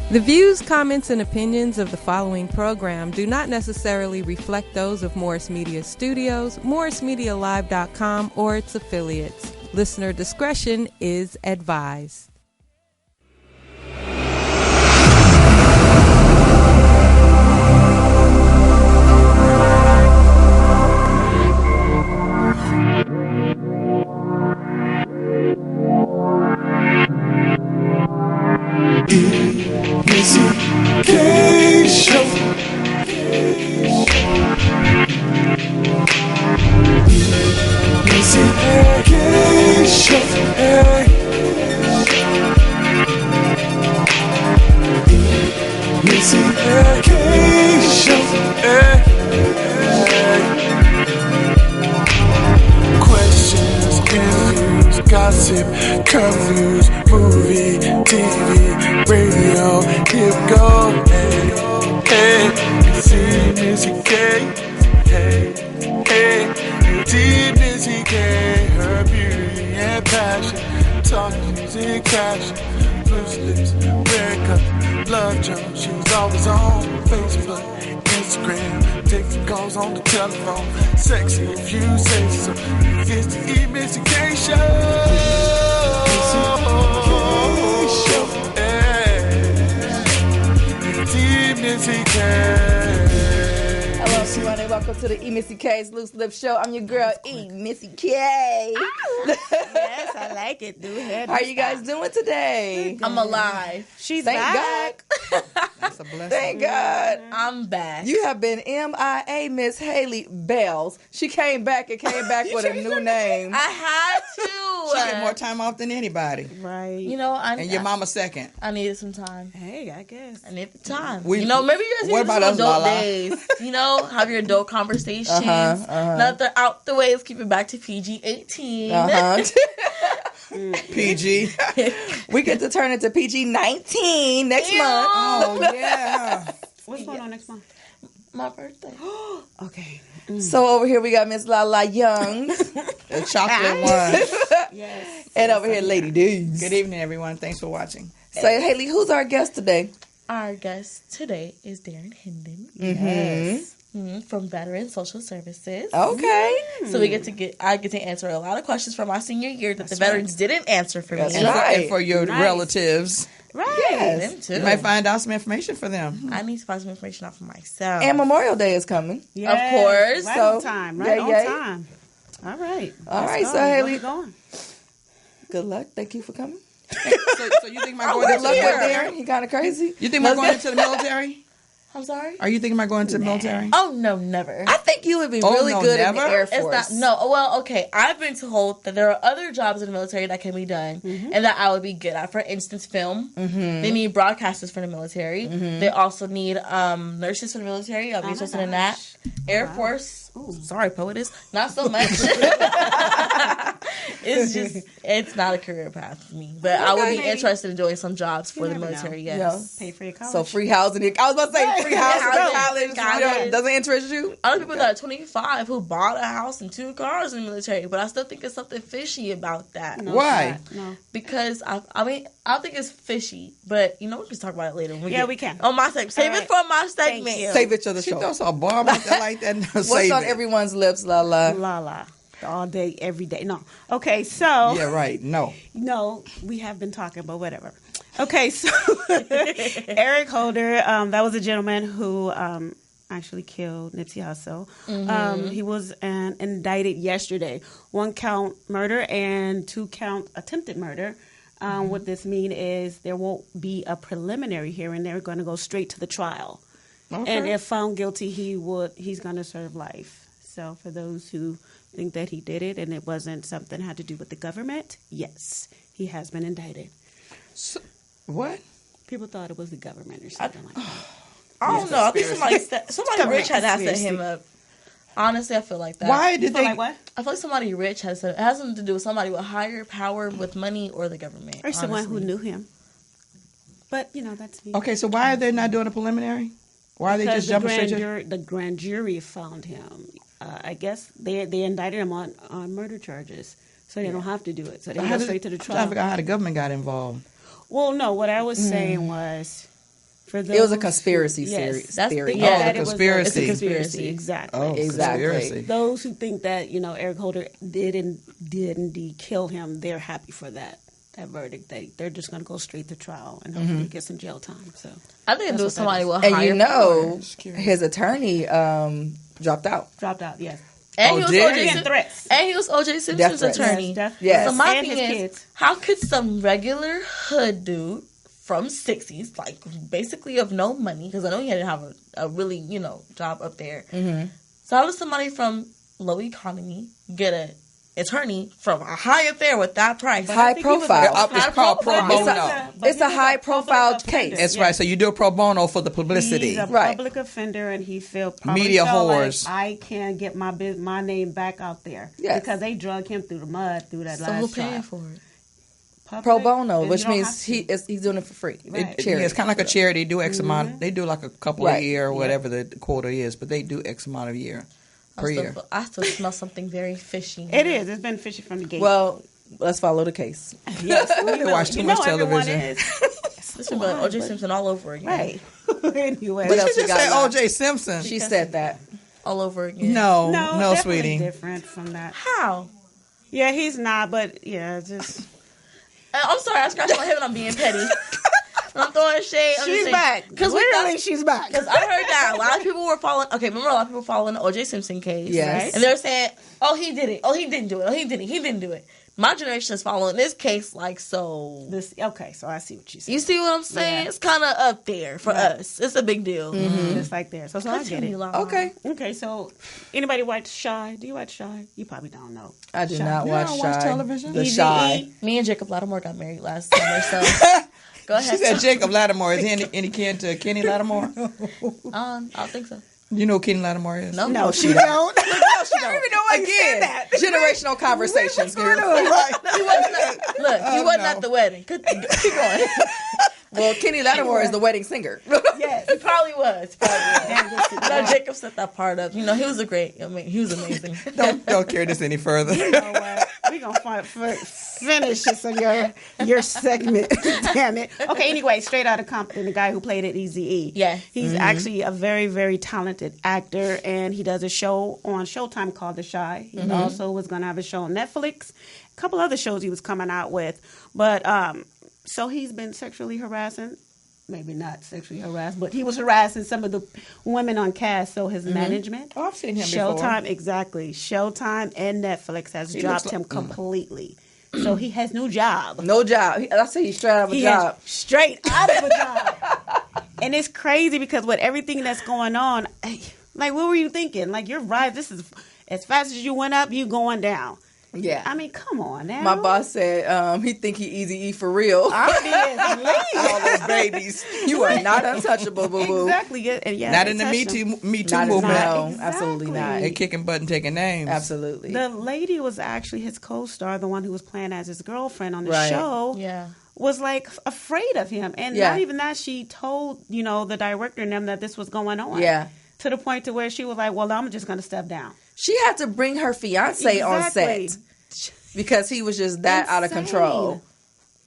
The views, comments, and opinions of the following program do not necessarily reflect those of Morris Media Studios, MorrisMediaLive.com, or its affiliates. Listener discretion is advised. Missy K Show. Missy K Show. Missy K Show. Questions, interviews, gossip, current news, movie, TV, radio, here we go. Hey, see Missy K. Hey, see Missy K. Her beauty and passion, talk music, passion, loose lips, red cup, love Jones. She's always on Facebook, Instagram, taking calls on the telephone. Sexy if you say so. It's the Missy K Show. Missy K. Hello, everyone, and welcome to the Missy K's Loose Lip Show. I'm your girl, Missy K. Yes, I like it, dude. How are you guys doing today? I'm alive. She's back. That's a blessing. Thank God. I'm back. You have been MIA, Miss Haley Bells. She came back with a new name. I had to. She get more time off than anybody. Right. You know, and your mama second. I needed some time. Hey, I guess. I needed the time. Maybe you guys need some adult Lala? days. Have your adult conversations. Now that they're out the way, let's keep it back to PG-18. PG. We get to turn it to PG-19 next month. Oh, yeah. What's going on next month? My birthday. Okay. So over here we got Miss Lala Young. The chocolate one. Yes. And over here, Lady D's. Good evening, everyone. Thanks for watching. So, Haley, who's our guest today? Our guest today is Darren Hendon. Yes. From Veteran Social Services. Okay. So I get to answer a lot of questions from my senior year that the veterans didn't answer for me. That's And, right. and for your relatives. Right. Yes. Them too. You might find out some information for them. I need to find some information out for myself. And Memorial Day is coming. Yes. Of course. Right So, on time. Right on time. All right. All Let's right, go. so Haley. Where we going? Good luck. Thank you for coming. So you think about going Good into luck the with military? Darren. He kind of crazy. You think about going into the military? I'm sorry? Are you thinking about going to the military? Oh, no, never. I think you would be really good in the never? Air It's Force. not, no, well, okay. I've been told that there are other jobs in the military that can be done and that I would be good at. For instance, film. They need broadcasters for the military. They also need nurses for the military. I'll be interested in that. Air Force. Ooh, sorry, poetess. Not so much. It's not a career path for me. But I would be interested in doing some jobs for the military, yes. Pay for your college. So free housing. I was about to say free housing Housing, college. college. Doesn't interest you? Other people that are 25 who bought a house and 2 cars in the military, but I still think it's something fishy about that. No, Why? No. Because I don't think it's fishy, but we can talk about it later. We can. On my segment. Save All it for my segment. you. Save it to the She show. throws a bomb out there like that. No, What's save on it. everyone's lips, Lala? La la. All day, every day. No. Okay, so. Yeah, right. No. No, we have been talking, but whatever. Okay, so Eric Holder, that was a gentleman who actually killed Nipsey Hussle. He was indicted yesterday. 1 count murder and 2 count attempted murder. What this means is there won't be a preliminary hearing. They're going to go straight to the trial. Okay. And if found guilty, he's going to serve life. So for those who think that he did it and it wasn't something had to do with the government, yes, he has been indicted. So, what? People thought it was the government or something like that. I don't know. I think somebody rich had to set him up. Honestly, I feel like that. Why did they? Like what? I feel like somebody rich has to. It has something to do with somebody with higher power, with money, or the government. Or someone who honestly. knew him. But, that's me. Okay, so why are they not doing a preliminary? Why are they just jumping straight to? The grand jury found him. I guess they indicted him on murder charges, so they don't have to do it. So they go straight to the I'm trying to trial. figure out how the government got involved. Well, no, what I was saying was For those It was a conspiracy yes, theory. think Yeah, that the it was conspiracy. it's a conspiracy, exactly. Oh, Exactly. conspiracy. Those who think that Eric Holder did indeed kill him, they're happy for that verdict. They're just going to go straight to trial and hopefully get some jail time. So I think it was somebody with And higher you know, power. his attorney dropped out. dropped out. Yes. And Oh, he was did O.J. he? Sim- Threats. And he was O.J. Simpson's threats. attorney. Yes. So my And thing his is, kids. how could some regular hood dude from 60s, like basically of no money, because I know he had to have a really, job up there. Mm-hmm. So how does somebody from low economy get an attorney from a high up there with that price? High profile. It's called pro bono. It's a high profile case. That's right. So you do a pro bono for the publicity. He's a Right. public offender, and he felt probably Media felt whores. Like, I can't get my name back out there Yes. because they drug him through the mud through that So last who trial. paying for it? Public, Pro bono, and which you don't means have to. he's doing it for free. Right. Charity. It's kind of like a charity. They do X amount. They do like a couple Right. a year or whatever the quota is, but they do X amount a year per year. I still smell something very fishy. It is. It's been fishy from the gate. Well, let's follow the case. yes, They watch too much everyone television. is. This is like O.J. Simpson all over again. Right. anyway, What else She we just got said now? O.J. Simpson. She said that. All over again. No, definitely sweetie. different from that. How? Yeah, he's not, but yeah, just I'm sorry, I scratched my head and I'm being petty. I'm throwing shade. she's back. Because Literally, she's back. Because I heard that a lot of people were following. Okay, remember a lot of people following the O.J. Simpson case, Yes. right? And they were saying, "Oh, he did it. Oh, he didn't do it. Oh, he didn't. He didn't do it." My generation is following this case like so. Okay, so I see what you said. You see what I'm saying? Yeah. It's kind of up there for us. It's a big deal. Just like there. So I get it. Continue, Laura. Okay. Okay, so anybody watch Shy? Do you watch Shy? You probably don't know. I do Shy. not You watch don't watch Shy. television? The Easy Shy. E. Me and Jacob Lattimore got married last summer, so go She ahead. said Jacob Lattimore. Is he any kin to Kenny Lattimore? I don't think so. You know who Kenny Lattimore is? No, No, she don't. No, she don't. even know why you Again, said that. generational conversations. He wasn't he wasn't no. at the wedding. Keep going. Well, Kenny Lattimore is the wedding singer. Yes. He probably was. And listen, No, Jacob set that part up. He was he was amazing. Don't carry this any further. you know what? We're going to finish this on your segment. Damn it. Okay, anyway, straight out of Compton, the guy who played it, Eazy-E. Yes. He's actually a very, very talented actor, and he does a show on Showtime called The Shy. He also was going to have a show on Netflix. A couple other shows he was coming out with. But, so he's been sexually harassing. Maybe not sexually harassed, but he was harassing some of the women on cast. So his management, Oh, I've seen him before. Showtime, exactly. Showtime and Netflix has dropped looks him like- completely. So he has no job. No job. I say he's straight out of a He job. has straight out of a job. And it's crazy because with everything that's going on, like, what were you thinking? Like, you're right. This is as fast as you went up, you going down. Yeah. I mean, come on now. My boss said he think he Easy E for real. I'm being late. All those babies. You are not untouchable, boo boo. Exactly. Yeah, and yeah, Not they in the touched Me him. Too Not movement. no, Exactly. absolutely not. They kicking butt and taking names. Absolutely. The lady was actually his co-star, the one who was playing as his girlfriend on the Right. show. Yeah. Was like afraid of him, and Yeah. not even that. She told the director and them that this was going on. Yeah. To the point to where she was like, "Well, I'm just going to step down." She had to bring her fiance on Exactly. set because he was just that out of Insane. control.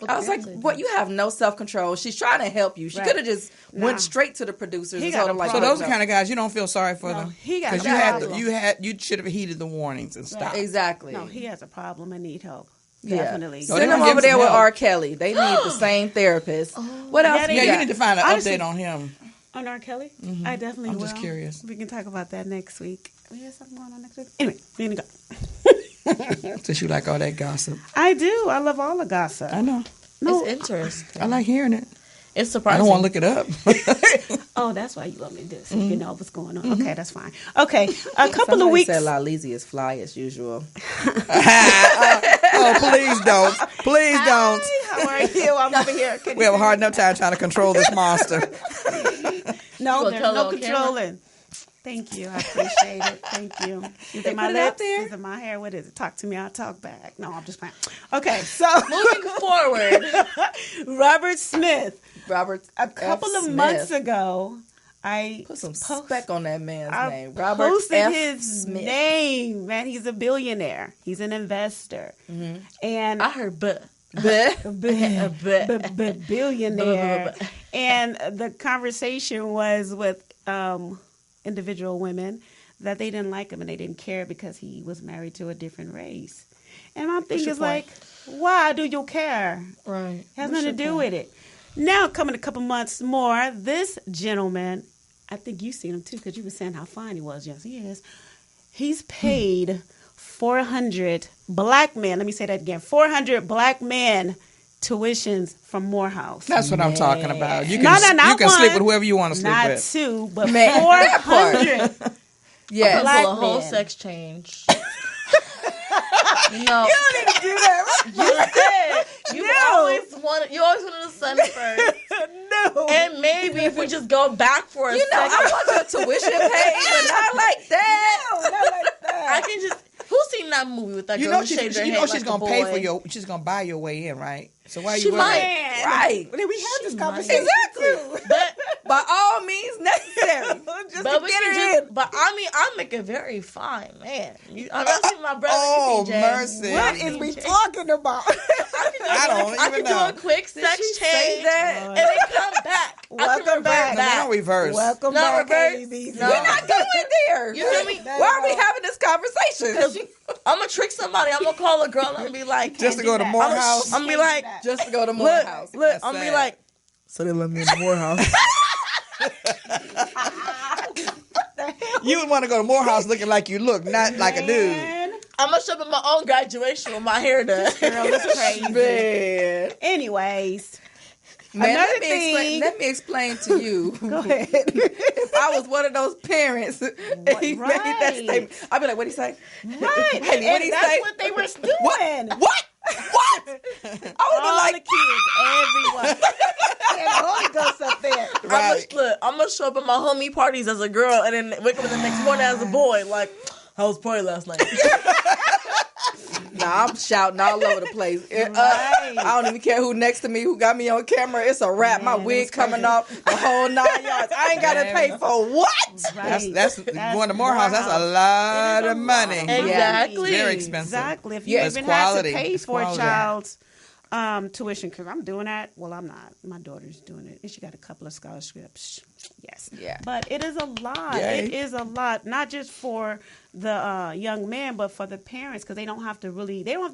I was like, "What? You have no self control." She's trying to help you. She Right. could have just Nah. went straight to the producers He and got told a them like, So problem. those are the kind of guys you don't feel sorry for No, them. he got Because a problem. you should have heeded the warnings and stopped. exactly. No, he has a problem and need help. Yeah. Definitely. So Send they him gonna over give him there with some help. R. Kelly. They need the same therapist. What else? Yeah, we Yeah, got? you need to find an Honestly- update on him. On R. Kelly? I definitely I'm will. just curious. We can talk about that next week. We have something going on next week. Anyway, we're gonna go. Since you like all that gossip. I do. I love all the gossip. I know. No. It's interesting. I like hearing it. It's I surprising. don't want to look it up. Oh, that's why you want me to do this. You know what's going on. Okay, that's fine. Okay, a couple Somebody of weeks. said La Lizzie is fly as usual. Oh, please don't. Please don't. How are you? I'm over here. Can We have a hard enough time trying to control this monster. No, You gonna there's tell no on camera? controlling. Thank you. I appreciate it. Thank you. Is it my put it out lips? there? Is it my hair? What is it? Talk to me. I'll talk back. No, I'm just playing. Okay, so Moving forward, Robert Smith. Robert. A couple of months ago, I Put some spec on that man's I name. Robert posted F. his Smith. name. Man, he's a billionaire. He's an investor. And I heard but. billionaire. And the conversation was with individual women that they didn't like him and they didn't care because he was married to a different race. And my thing is like, why do you care? Right. It has nothing to do with it. Now, coming a couple months more, this gentleman, I think you've seen him too because you were saying how fine he was. Yes, he is. He's paid 400 black men. Let me say that again. 400 black men tuitions from Morehouse. That's what I'm talking about. You can, not you can one, sleep with whoever you want to sleep not with. two, but Man, that part. 400. Yes. Black Pull a whole men. sex change. You know, You don't need to do that. you always wanted the son first. No. And maybe if we just go back for a You know, second, I want your tuition paid, but not like that. No, not like that. I can just. Who's seen that movie with that You girl know who she's, shaved her you head know like she's a gonna pay boy? for your. She's gonna buy your way in, right? So why are you? She worried? might. Right. Well, then we had this She conversation. Exactly. But By all means necessary. Just but to we get can her just. in. But I mean, I make a very fine man. I'm not seeing my brother. Oh, DJ. mercy. What is we talking about? I don't I even can know. do a quick sex she say change that? and then come back. I can Welcome revert back. No, we don't reverse. Welcome No, back, reverse. Haley. No. We're not going there. You feel me? Why are we having this conversation? I'm gonna trick somebody. I'm gonna call a girl and be like, Just to go to Morehouse. I'm gonna be like, Just to go to look, Morehouse. look. That's I'm gonna be sad. like, so they let me in the Morehouse. You would want to go to Morehouse looking like you look, not like a dude. Man, I'm gonna show up at my own graduation with my hair done. girl, it's crazy. Man. Anyways, Man, Another let me explain to you. go ahead. If I was one of those parents and he made that Right. statement, I'd be like, what'd he say? Right. Haley, what'd he And that's say? what they were doing. What? What? What? I would All have the like, kids, everyone. And Holy Ghost up there. Right. I'm gonna show up at my homie parties as a girl and then wake up the next morning as a boy. Like, how was party last night? nah, I'm shouting all over the place. Right. I don't even care who next to me, who got me on camera. It's a wrap. My Man, wig that's coming crazy. off, the whole 9 yards. I ain't got to pay for what? Right. That's going to Morehouse. That's a lot of money. Exactly. Very expensive. Exactly. If you Yeah, it's even quality. had to pay It's for a quality. child's tuition, because I'm doing that. Well, I'm not. My daughter's doing it. And she got a couple of scholarships. Yes. Yeah. But it is a lot. Yay. It is a lot, not just for the young man, but for the parents, because they don't have to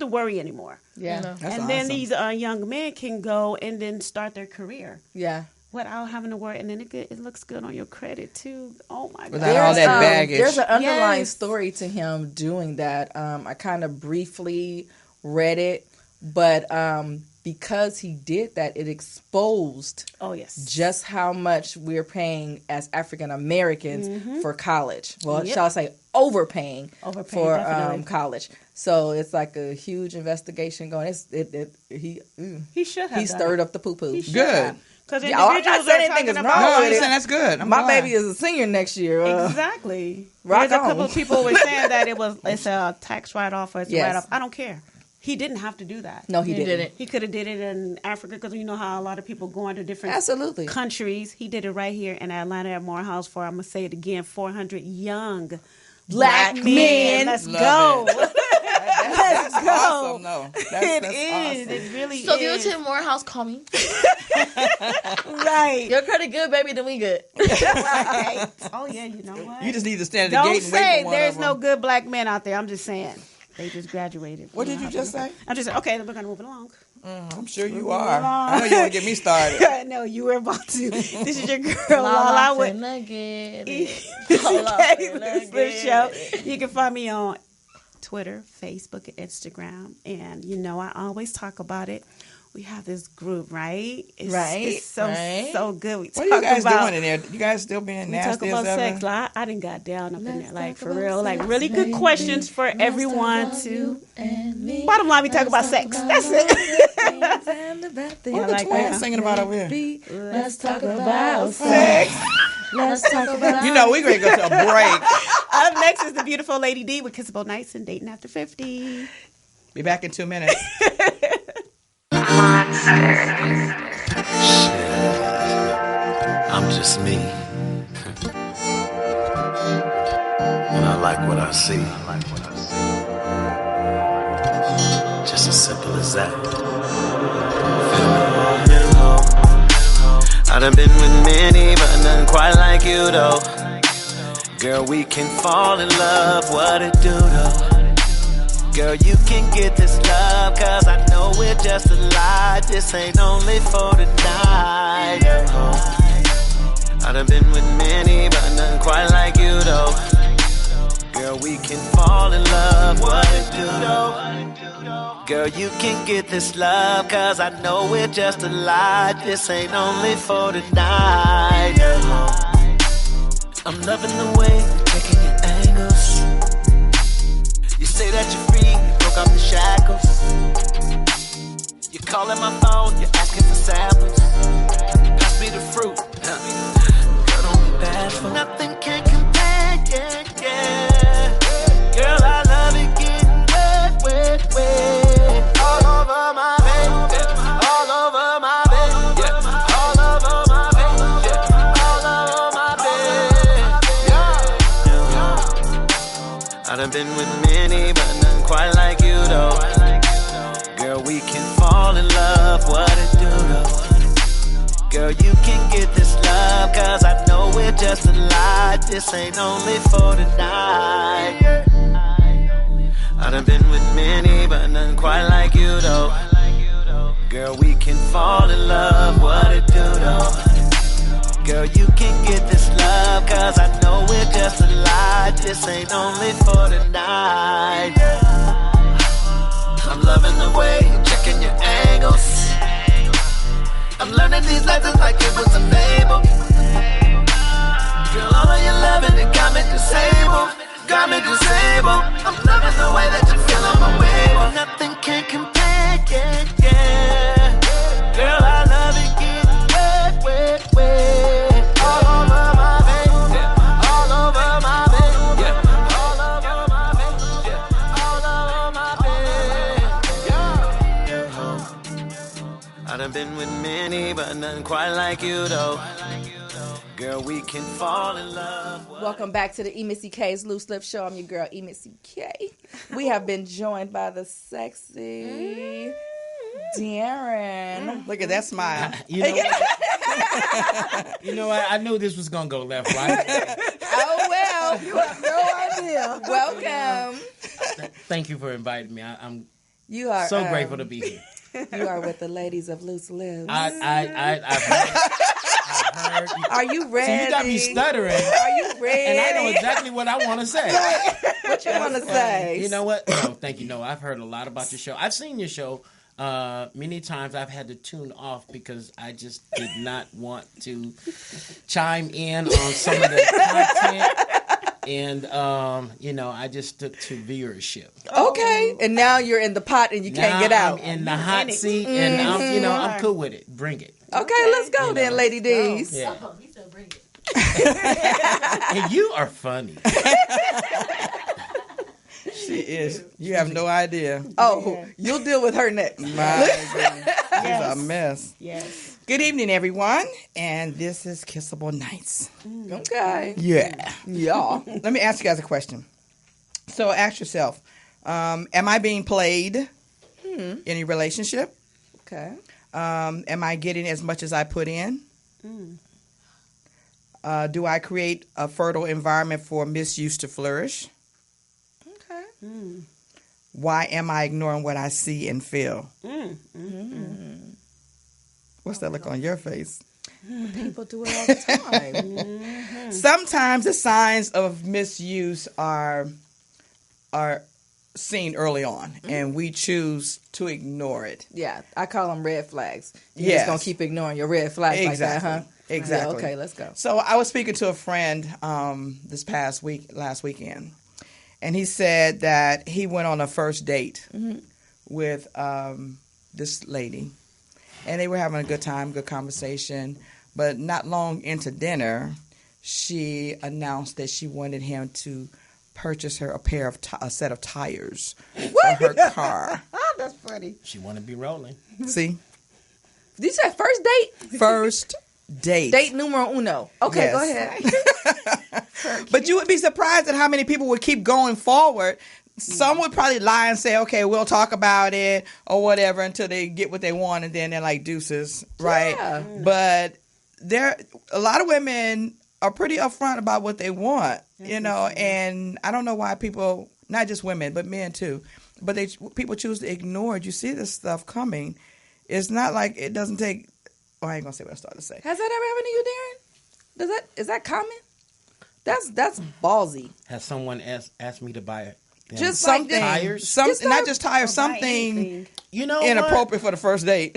worry anymore. Yeah. That's and awesome. then these young men can go and then start their career Yeah. without having to worry. And then it looks good on your credit, too. Oh, my God. Without all that baggage. There's an underlying Yes. story to him doing that. I kind of briefly read it, but because he did that, it exposed Oh, yes. just how much we're paying as African Americans for college. Well, Yep. shall I say overpaying Overpaying, for definitely. college. So it's like a huge investigation going. He should have. stirred up the poo poo. Good. Because Yeah, I'm not individuals saying are anything talking is about wrong No, I'm with just it. saying that's good. I'm My glad. baby is a senior next year. Exactly. rock There's a on. couple of people were saying that it's a tax write-off or it's Yes. a write-off. I don't care. He didn't have to do that. No, he didn't. He could have did it in Africa because you know how a lot of people go into different Absolutely. countries. He did it right here in Atlanta at Morehouse for, I'm going to say it again, 400 young Black men. Let's Love go. That's go. awesome, though. It That's is. awesome. It really So if you is. attend Morehouse, call me. Right. Your credit good, baby, then we good. Right. Oh, yeah, you know what? You just need to stand at the Don't gate and wait say for one there's of no them. good black men out there. I'm just saying. They just graduated. What did you just say? I just said, okay, then we're going to move it along. I'm sure you are. I know you want to get me started. I know you were about to. This is your girl, Lala, with finna get it. This is Lala Kay finna with the get show. it. You can find me on Twitter, Facebook, and Instagram. And you know, I always talk about it. We have this group, right? It's so good. We What are you guys about, doing in there? You guys still being We talk nasty about or something? sex. Like, I didn't got down up in there, like for talk real, about like sex, really good baby. questions for everyone to. Bottom line, we talk about sex. That's it. What I are the like twins that. singing about over here? Let's talk about sex. Let's talk about You know, we're going to go to a break. Up next is the beautiful Lady D with Kissable Nights and Dating After 50. Be back in 2 minutes. I'm just me. And I like what I see. Just a Simple as that. I done been with many, but nothing quite like you though. Girl, we can fall in love, what it do though? Girl, you can get this love, cause I know we're just a lie. This ain't only for tonight. I done been with many, but nothing quite like you though. Girl, we can fall in love, what it do though? Girl, you can get this love, cause I know we're just a lie. This ain't only for tonight. I'm loving the way you're taking your angles. You say that you're free, you broke off the shackles. You're calling my phone, you're asking for samples. Pass me the fruit, girl, don't be bashful. Nothing can compare, yeah, yeah. Girl, I love it getting wet, wet, wet. All over my bed, yeah. All over my bed, yeah. All over my bed, yeah. All over my bed, yeah. I done been with many, but nothing quite like you though. Girl, we can fall in love, what it do though? Girl, you can get this love, cause I know we're just a lie. This ain't only for tonight. I done been with many, but nothing quite like you though. Girl, we can fall in love, what it do though? Girl, you can get this love, cause I know we're just a lie. This ain't only for tonight. I'm loving the way you're checking your angles. I'm learning these lessons like it was a fable. Girl, all of your loving, it got me disabled. Got me disabled. I'm loving the way that you feel on my way. Nothing can compare, yeah, yeah. Girl, I love it getting wet, wet, wet. All over my bed, yeah. All over my bed, yeah. All over my bed, yeah. All over my bed, yeah. I done been with many, but nothing quite like you though. Girl, we can fall in love. Welcome back to the Missy K's Loose Lip Show. I'm your girl, Missy K. We have been joined by the sexy Darren. Look at that smile. You know, you know what? I knew this was gonna go left, right? Oh, well, you have no idea. Welcome. Thank you for inviting me. I'm You are so grateful to be here. You are with the ladies of Loose Lips. I've heard. Are you ready? See, you got me stuttering. Are you ready? And I know exactly what I want to say. What you want to say? You know what? No, thank you. No, I've heard a lot about your show. I've seen your show many times. I've had to tune off because I just did not want to chime in on some of the content. And, you know, I just stuck to viewership. Okay. And now you're in the pot and you can't get out. I'm in the hot seat, and I'm cool with it. Bring it. Okay, let's go then, Lady D's. Yeah. He still bring it. And you are funny. She is. You have no idea. Oh, you'll deal with her next. My goodness. She's a mess. Yes. Good evening, everyone. And this is Kissable Nights. Okay. Yeah. Yeah. Let me ask you guys a question. So ask yourself, am I being played in a relationship? Okay. Am I getting as much as I put in? Do I create a fertile environment for misuse to flourish? Okay. Why am I ignoring what I see and feel? What's that look on your face? People do it all the time. Sometimes the signs of misuse are seen early on, and we choose to ignore it. Yeah, I call them red flags. You're Yes. just going to keep ignoring your red flags like that, huh? Exactly. Yeah, okay, let's go. So I was speaking to a friend last weekend, and he said that he went on a first date with this lady, and they were having a good time, good conversation. But not long into dinner, she announced that she wanted him to purchase her a set of tires for her car. That's funny. She want to be rolling. See? Did you say first date? First date. Date numero uno. Okay, Yes. go ahead. But you would be surprised at how many people would keep going forward Some would probably lie and say, okay, we'll talk about it or whatever until they get what they want, and then they're like deuces, right? Yeah. But a lot of women are pretty upfront about what they want, you know, and I don't know why people, not just women, but men too, but people choose to ignore it. You see this stuff coming. It's not like it doesn't take, I ain't going to say what I started to say. Has that ever happened to you, Darren? Is that common? That's ballsy. Has someone asked me to buy it? Just Something, tires? not just tires, something You know inappropriate for the first date.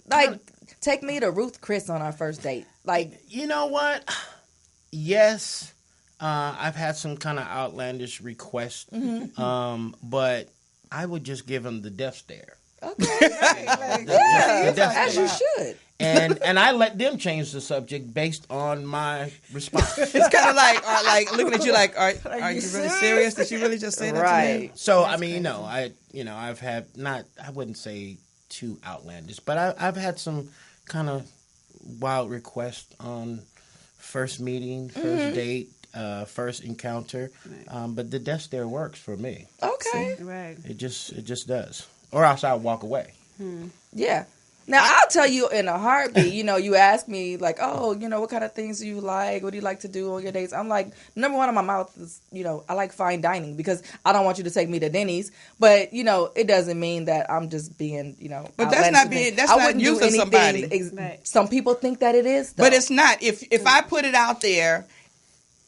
Like, take me to Ruth Chris on our first date. Like, You know what? Yes, I've had some kind of outlandish requests, but I would just give him the death stare. okay, The death as stare. you should. And I let them change the subject based on my response. It's kind of like looking at you like, are you really serious? Did you really just say that to me? Right. So I mean, I've had I wouldn't say too outlandish, but I've had some kind of wild requests on first meeting, first date, first encounter. But the death stare works for me. Okay. Right. It just does, or else I'll walk away. Yeah. Now, I'll tell you in a heartbeat, you ask me, like, oh, what kind of things do you like? What do you like to do on your dates? I'm like, number one on my mouth is, I like fine dining because I don't want you to take me to Denny's. But, it doesn't mean that I'm just being, But that's not using somebody. Some people think that it is, though. But it's not. If I put it out there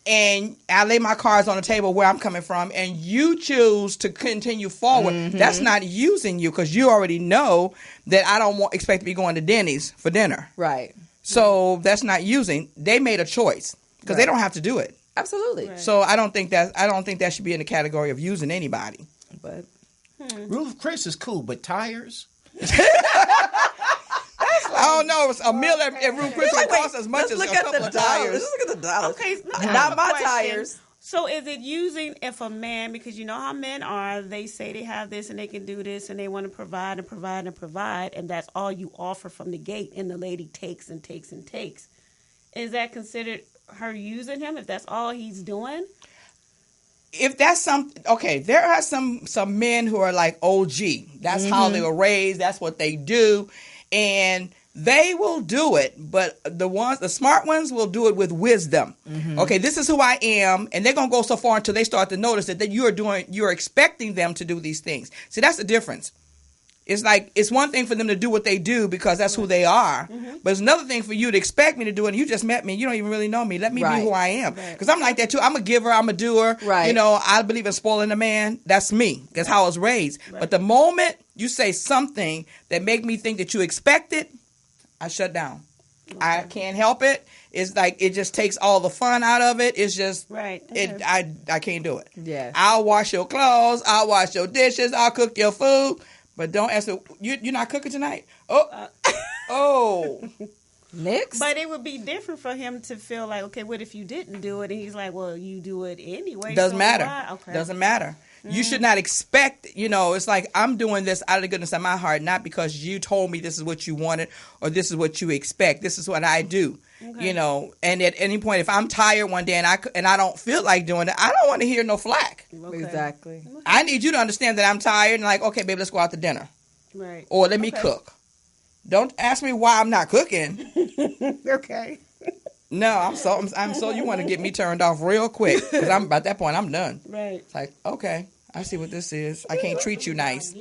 and I lay my cards on the table where I'm coming from and you choose to continue forward, that's not using you because you already know that I don't expect to be going to Denny's for dinner. Right. So that's not using. They made a choice because they don't have to do it. Absolutely. Right. So I don't think that should be in the category of using anybody. But Ruth Chris is cool, but tires. I don't know. A meal at Ruth Chris will cost as much as a couple of tires. Let's look at the dollars. Okay, Not my tires. So is it using if a man, because you know how men are, they say they have this and they can do this and they want to provide and provide and provide, and that's all you offer from the gate, and the lady takes and takes and takes. Is that considered her using him if that's all he's doing? If that's there are some men who are like OG. That's how they were raised. That's what they do. And they will do it, but the smart ones will do it with wisdom. Okay, this is who I am, and they're gonna go so far until they start to notice that you're expecting them to do these things. See, that's the difference. It's like it's one thing for them to do what they do because that's who they are, but it's another thing for you to expect me to do it. And you just met me, you don't even really know me. Let me be who I am, because I'm like that too. I'm a giver, I'm a doer. Right. I believe in spoiling a man. That's me. That's how I was raised. Right. But the moment you say something that make me think that you expect it, I shut down. Okay. I can't help it. It's like it just takes all the fun out of it. It's just I can't do it. Yeah. I'll wash your clothes. I'll wash your dishes. I'll cook your food. But don't ask me, you're not cooking tonight? Oh. Next. But it would be different for him to feel like, okay, what if you didn't do it? And he's like, well, you do it anyway. Doesn't matter. Why? Okay. Doesn't matter. You should not expect, it's like I'm doing this out of the goodness of my heart, not because you told me this is what you wanted or this is what you expect. This is what I do. Okay. And at any point, if I'm tired one day and I don't feel like doing it, I don't want to hear no flack. Okay. Exactly. I need you to understand that I'm tired and like, okay, babe, let's go out to dinner. Right. Or let me cook. Don't ask me why I'm not cooking. Okay. No, I'm so you want to get me turned off real quick because I'm at that point I'm done. Right. It's like, okay, I see what this is. I can't treat you nice.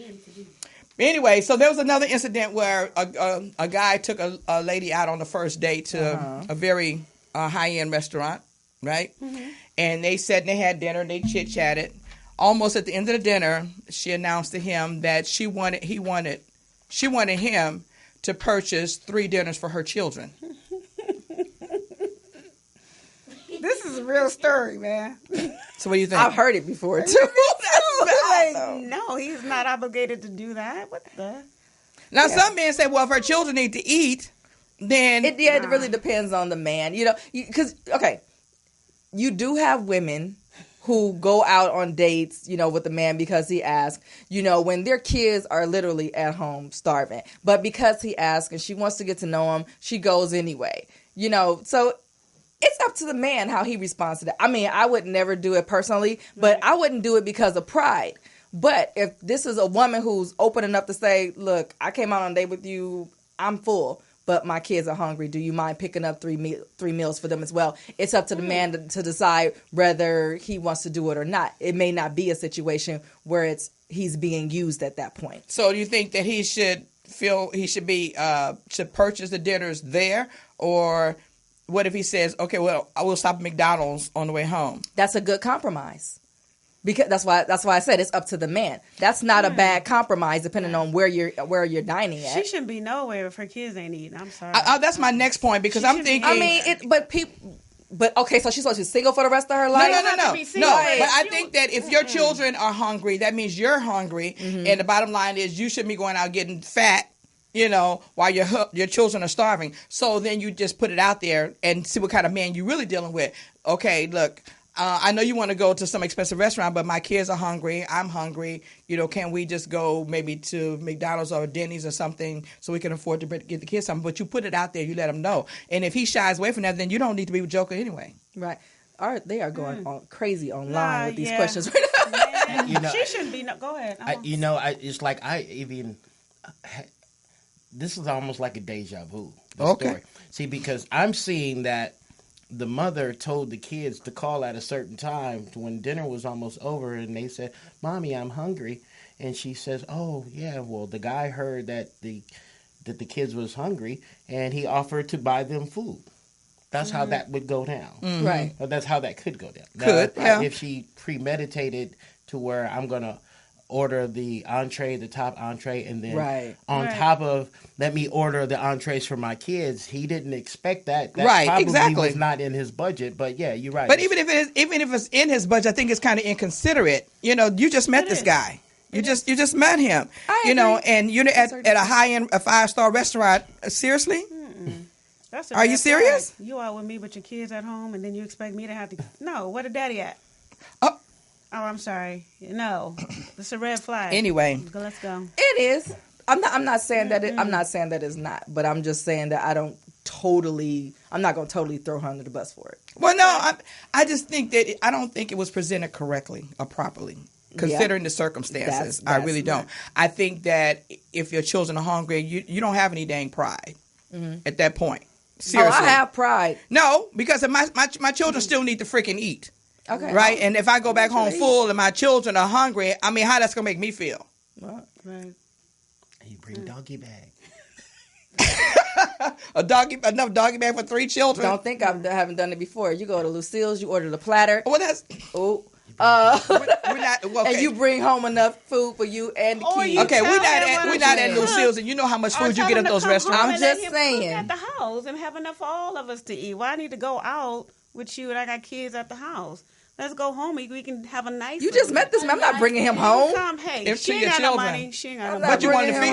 Anyway, so there was another incident where a guy took a lady out on the first date to a very high-end restaurant, right? Mm-hmm. And they sat and they had dinner and they chit-chatted. Almost at the end of the dinner, she announced to him that she wanted him to purchase 3 dinners for her children. This is a real story, man. So what do you think? I've heard it before too. No, he's not obligated to do that. What the? Now some men say, well, if her children need to eat, then it really depends on the man. Because you do have women who go out on dates, with the man because he asked, when their kids are literally at home starving, but because he asked and she wants to get to know him, she goes anyway. So It's up to the man how he responds to that. I mean, I would never do it personally, but I wouldn't do it because of pride. But if this is a woman who's open enough to say, look, I came out on a date with you, I'm full, but my kids are hungry. Do you mind picking up three meals for them as well? It's up to the man to decide whether he wants to do it or not. It may not be a situation where he's being used at that point. So do you think that he should purchase the dinners there, or what if he says, okay, well, I will stop at McDonald's on the way home? That's a good compromise. Because that's why I said it's up to the man. That's not a bad compromise, depending on where you're dining at. She shouldn't be nowhere if her kids ain't eating. I'm sorry. That's my next point, because I'm thinking. I mean, but okay, so she's supposed to be single for the rest of her life? No. But I think that if your children are hungry, that means you're hungry, and the bottom line is you shouldn't be going out getting fat, while your children are starving. So then you just put it out there and see what kind of man you're really dealing with. Okay, look. I know you want to go to some expensive restaurant, but my kids are hungry. I'm hungry. Can we just go maybe to McDonald's or Denny's or something so we can afford to get the kids something? But you put it out there. You let them know. And if he shies away from that, then you don't need to be with Joker anyway. Right. They are going on crazy online with these questions right now. She shouldn't be. Go ahead. It's like this is almost like a deja vu. Okay. Story. See, because I'm seeing that the mother told the kids to call at a certain time when dinner was almost over, and they said, "Mommy, I'm hungry." And she says, "Oh, yeah, well, the guy heard that the kids was hungry, and he offered to buy them food." That's how that would go down. Mm-hmm. Right. Or that's how that could go down. Yeah. If she premeditated to where I'm going to order the top entree, and then top of let me order the entrees for my kids. He didn't expect that. That probably was not in his budget. But yeah, you're right. But even if it's in his budget, I think it's kind of inconsiderate. You just met this guy. You just met him. And you're at a high end, a 5-star restaurant. Seriously? Are you serious? You out with me, but your kids at home, and then you expect me to have to? No, where the daddy at? Oh, I'm sorry. No, it's a red flag. Anyway, let's go. It is. I'm not saying that. I'm not saying that it's not. But I'm just saying that I'm not going to totally throw her under the bus for it. Well, no, I just think that I don't think it was presented correctly or properly, considering the circumstances. I really don't. I think that if your children are hungry, you don't have any dang pride at that point. Seriously. Oh, I have pride. No, because my children still need to freaking eat. Okay. Right? And if I go back home full and my children are hungry, I mean, how that's going to make me feel? Right. You bring doggy bag. Enough doggy bag for 3 children? Don't think I haven't done it before. You go to Lucille's, you order the platter. Well, that's... Oh. We're not, okay. And you bring home enough food for you and the kids. Okay, we're not at Lucille's, and you know how much food you get at those restaurants. I'm just saying. At the house and have enough for all of us to eat. Why I need to go out with you and I got kids at the house? Let's go home. We can have a nice. You just met this man. I'm not bringing him home. If she ain't got no money, she ain't got no money.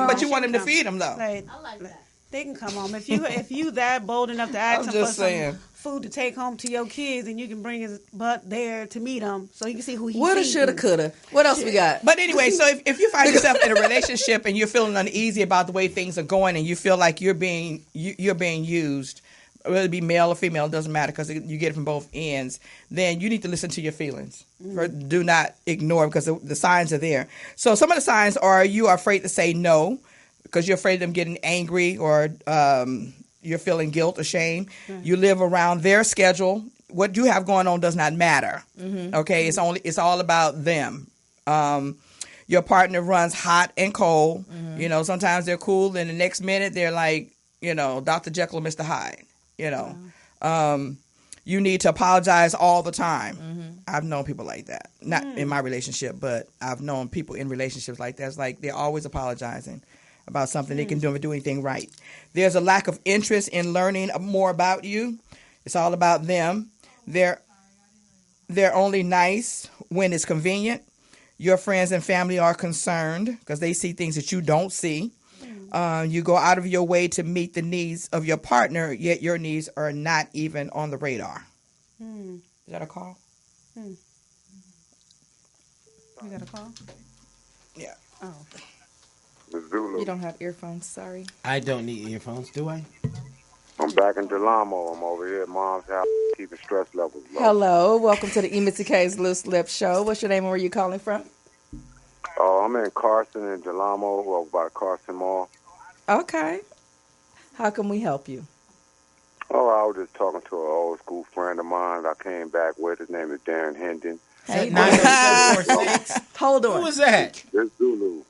But you want him to feed him though. I like that. They can come home if you that bold enough to ask him for some food to take home to your kids, and you can bring his butt there to meet him so you can see who he. Woulda, shoulda, coulda. What else we got? But anyway, so if you find yourself in a relationship and you're feeling uneasy about the way things are going, and you feel like you're being used, whether it be male or female, it doesn't matter because you get it from both ends, then you need to listen to your feelings. Do not ignore because the signs are there. So some of the signs are you are afraid to say no because you're afraid of them getting angry or you're feeling guilt or shame. You live around their schedule. What you have going on does not matter. Okay, it's all about them. Your partner runs hot and cold. Sometimes they're cool, and the next minute they're like, Dr. Jekyll and Mr. Hyde. You need to apologize all the time. I've known people like that. Not in my relationship, but I've known people in relationships like that. It's like they're always apologizing about something they can do anything right. There's a lack of interest in learning more about you. It's all about them. They're only nice when it's convenient. Your friends and family are concerned because they see things that you don't see. You go out of your way to meet the needs of your partner, yet your needs are not even on the radar. Is that a call? You got a call? Yeah. Oh. You don't have earphones, sorry. I don't need earphones, do I? I'm back in Delamo. I'm over here at Mom's house. keeping stress levels low. Hello, welcome to the Missy K's Loose Lips Show. What's your name and where you calling from? I'm in Carson and Jalamo, well, by Carson Mall. Okay. How can we help you? Oh, I was just talking to an old school friend of mine that I came back with. His name is Darren Hendon. Hey, 90746. hold on. Who was that? It's Zulu.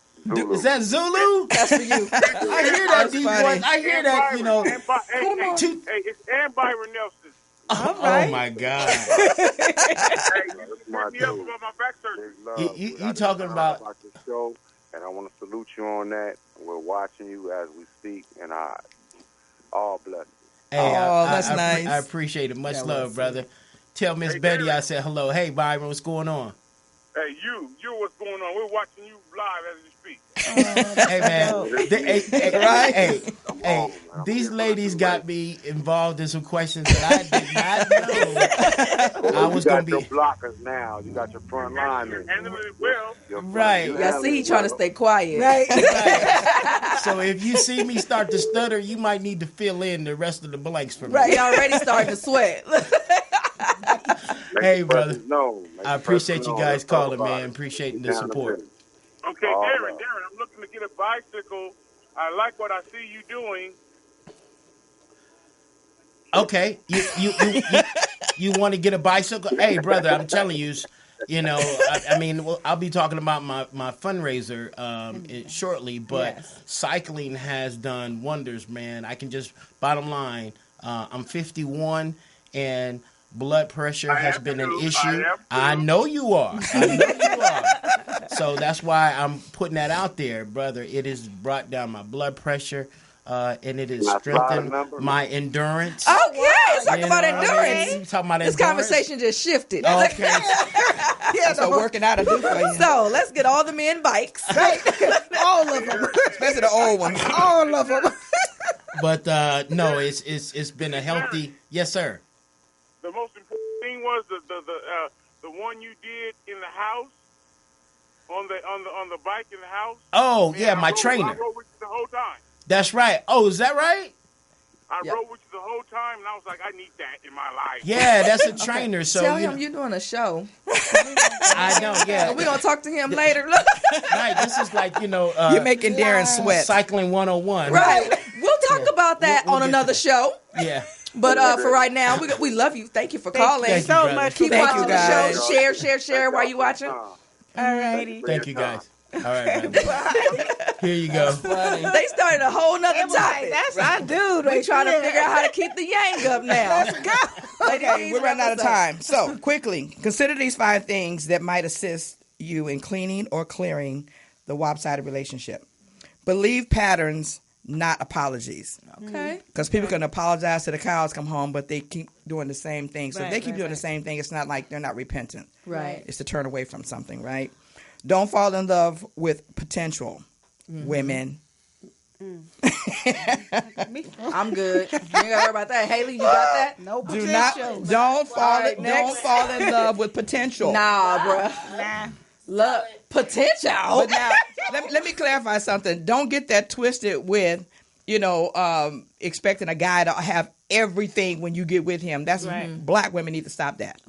Is that Zulu? That's for you. I hear that, deep voice. I hear that, you know. Hey, it's Ann Byron Nelson. Oh my God. Hey, my me up about my back surgery. You talking about the show, and I want to salute you on that. We're watching you as we speak, and all blessings. Hey, that's nice. I appreciate it. Much love, brother. Tell Miss Betty I said hello. Hey, Byron, what's going on? Hey, you, what's going on? We're watching you live as you speak. Hey, man. Hey, these ladies got me involved in some questions that I did not know. I was going to be. You got your blockers now. You got your front line. You're handling it well. Right. Yeah, see, he trying to stay quiet. Right. So if you see me start to stutter, you might need to fill in the rest of the blanks for me. Right, he already starting to sweat. Hey, brother. I appreciate you guys calling, man. Appreciating the support. Okay, Darren, I'm looking to get a bicycle. I like what I see you doing. Okay, you want to get a bicycle? Hey, brother, I'm telling you, I mean, I'll be talking about my fundraiser shortly, but cycling has done wonders, man. I can just, bottom line, I'm 51 and blood pressure has been an issue. I know you are. So that's why I'm putting that out there, brother. It has brought down my blood pressure. And it has strengthened my endurance. Okay, talk about endurance. You talking about this endurance? Conversation just shifted. Okay. Yeah, so working out to do for you. So let's get all the men bikes. Right. All of them, especially the old ones. All of them. But no, it's been a healthy. Yes, sir. The most important thing was the one you did in the house on the bike in the house. Oh, man, yeah, my trainer. I rode with you the whole time. That's right. Oh, is that right? I rode with you the whole time, and I was like, I need that in my life. Yeah, that's a trainer. So tell him you're doing a show. I know. Yeah, we're gonna talk to him later. Right. This is like you're making Darren sweat. Cycling 101. Right. We'll talk about that on another show. Yeah. But for right now, we love you. Thank you for calling. Thank you so much. Keep watching the show. Share while you watching. All righty. Thank you, guys. All right, here you go. They started a whole nother topic. That's our dude. We trying to figure out how to keep the yang up now. Let's go. Okay, we're running out of time. So, quickly, consider these 5 things that might assist you in cleaning or clearing the lopsided relationship. Believe patterns, not apologies. Okay. Because people can apologize to the cows come home, but they keep doing the same thing. So if they keep doing the same thing, it's not like they're not repentant. Right. It's to turn away from something, right? Don't fall in love with potential women. I'm good. You ain't gotta worry about that. Haley, you got that? No potential. Don't fall in love with potential. Nah, bruh. Nah. Love potential. But now, let me clarify something. Don't get that twisted with, expecting a guy to have everything when you get with him. That's black women need to stop that.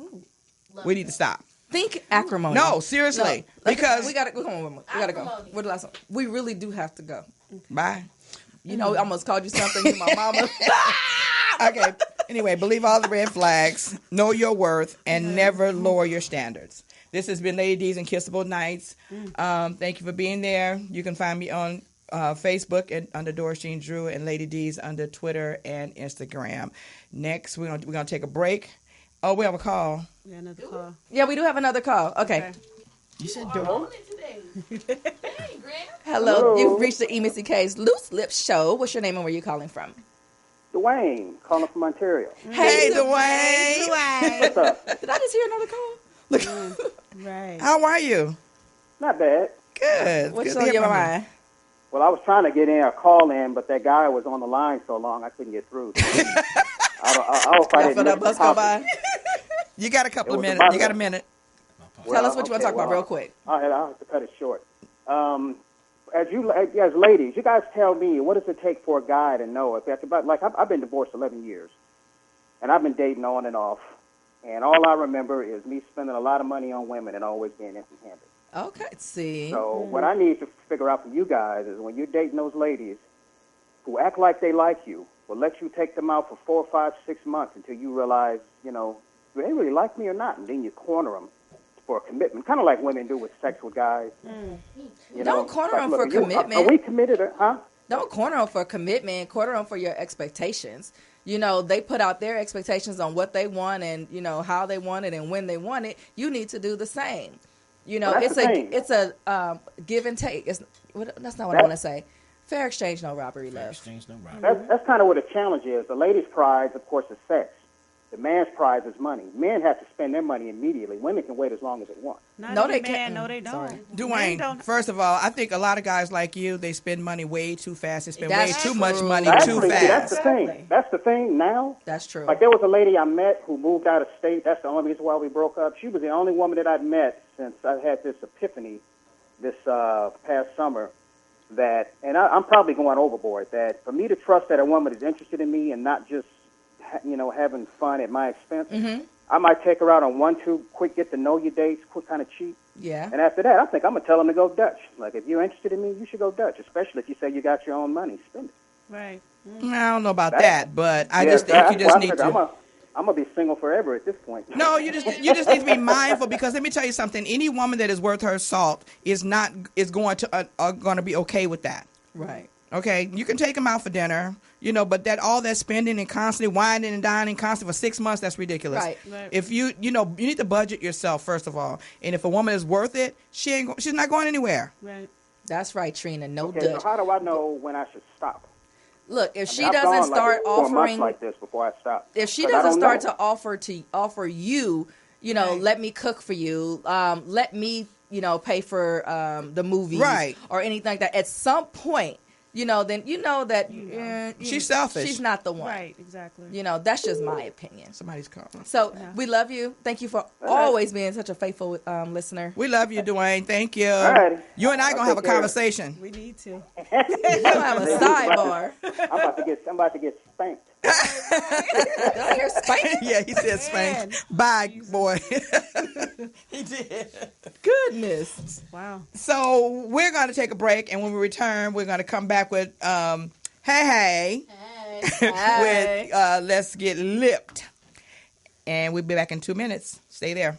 We need to stop. Think acrimony. No, seriously, because we gotta go. We gotta go. What the last one? We really do have to go. Bye. I almost called you something to my mama. Okay. Anyway, believe all the red flags, know your worth, and never lower your standards. This has been Lady D's and Kissable Nights. Thank you for being there. You can find me on Facebook under Dorothy Drew and Lady D's under Twitter and Instagram. Next, we're gonna take a break. Oh, we have a call. Yeah, another call. Yeah, we do have another call. Okay. You said Hello? Hello. You've reached the Missy K's Loose Lips Show. What's your name and where you calling from? Dwayne, calling from Ontario. Hey, Dwayne. What's up? Did I just hear another call? Right. How are you? Not bad. Good. What's Good to on hear your from you. mind? Well, I was trying to get in a call in, but that guy was on the line so long I couldn't get through. I hope I didn't that miss bus the go topic. by? You got a couple of minutes. You got a minute. Tell us what you want to talk about real quick. I'll have to cut it short. As ladies, you guys tell me, what does it take for a guy to know? I've been divorced 11 years. and I've been dating on and off, and all I remember is me spending a lot of money on women and always being empty-handed. Okay, see. So what I need to figure out from you guys is when you're dating those ladies who act like they like you, will let you take them out for 4, 5, 6 months until you realize, you know, do they really like me or not? And then you corner them for a commitment, kind of like women do with sex with guys. You know, Don't corner like, them look, for commitment. Are we committed, huh? Don't corner them for commitment. Corner them for your expectations. You know, they put out their expectations on what they want and, you know, how they want it and when they want it. You need to do the same. You know, Well, it's a give and take. That's not what I want to say. Fair exchange, no robbery, Fair love. exchange, no robbery. That's kind of what the challenge is. The lady's pride, of course, is sex. The man's prize is money. Men have to spend their money immediately. Women can wait as long as they want. No, they can't. No, they don't. Sorry. Dwayne, first of all, I think a lot of guys like you, they spend money way too fast. They spend That's way too true. much money Actually, too see, that's fast. the thing. That's the thing now. That's true. Like there was a lady I met who moved out of state. That's the only reason why we broke up. She was the only woman that I'd met since I had this epiphany this past summer that, and I'm probably going overboard, that for me to trust that a woman is interested in me and not just, you know, having fun at my expense, I might take her out on 1, 2 quick get-to-know-you dates, quick kind of cheap. Yeah. And after that, I think I'm going to tell them to go Dutch. Like, if you're interested in me, you should go Dutch, especially if you say you got your own money. Spend it. Right. I don't know about that, but I Yeah, just think you that's just why I need figure to. I'm going to be single forever at this point. No, you just need to be mindful, because let me tell you something. Any woman that is worth her salt is going to be okay with that. Right. Okay, you can take them out for dinner, you know, but all that spending and constantly whining and dining constantly for 6 months, that's ridiculous. Right. If you need to budget yourself first of all, and if a woman is worth it, she's not going anywhere. Right. That's right, Trina. No Okay, Dutch. so how do I know when I should stop? Look, if she I've doesn't gone start like 4 months offering, like this before I stop. if she 'Cause I doesn't don't start know. to offer you, you know, Right. let me cook for you, let me, you know, pay for the movies, Right. or anything like that. At some point, you know, then you know that She's selfish. She's not the one. Right. Exactly. You know, that's just my opinion. Somebody's calling. So we love you. Thank you for always being such a faithful listener. We love you, Dwayne. Thank you. righty. You and I gonna have a conversation. We need to. We'll have a sidebar. I'm about to get spanked. Did I hear spank? Yeah, he said spank. Bye, boy. He did. Goodness. Wow. So we're going to take a break, and when we return, we're going to come back with hey. with Let's Get Lipped. And we'll be back in 2 minutes. Stay there.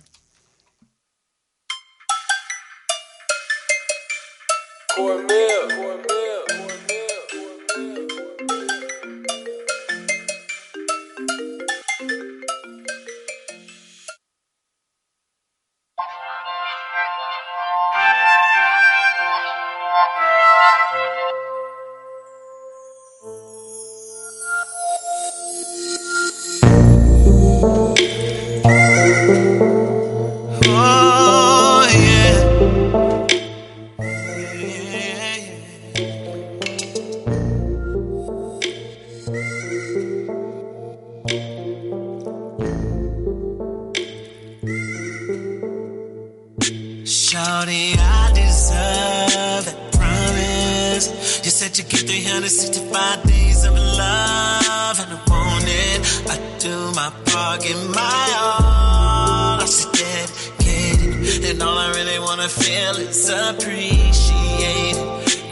Oh, yeah. Shawty, I deserve that promise. You said you get 365 days of love, and I want it. I do my part, give my all. I stay dedicated, and all I really wanna feel is appreciated.